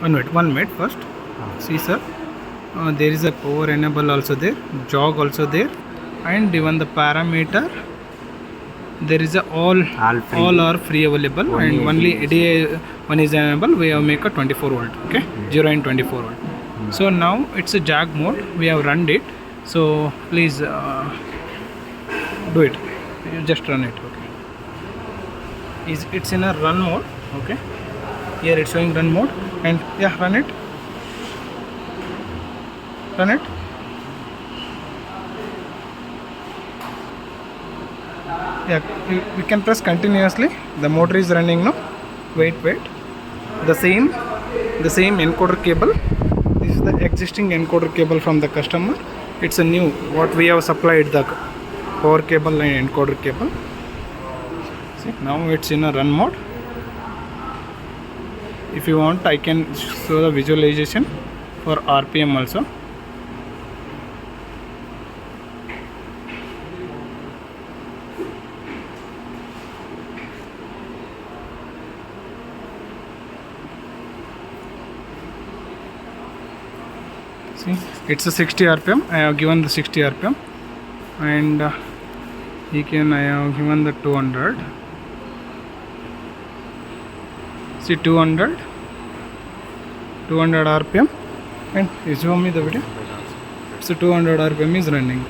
One minute first. See sir, there is a power enable also there, jog also there, and even the parameter. There is a all are free available, and only ADA one is enabled. We have make a 24 volt. Okay, 0 and 24 volt. So now it's a jag mode. We have run it. So please do it. You just run it. Okay. It's in a run mode. Okay. Here it's showing run mode, and yeah, run it. Run it. Yeah, you can press continuously. The motor is running now. Wait. The same encoder cable. This is the existing encoder cable from the customer. It's a new what we have supplied, the power cable and encoder cable. See, now it's in a run mode. If you want, I can show the visualization for RPM also. See, it's a 60 rpm. I have given the 60 rpm, and I have given the 200. See, 200 rpm, and you show me the video. So 200 rpm is running.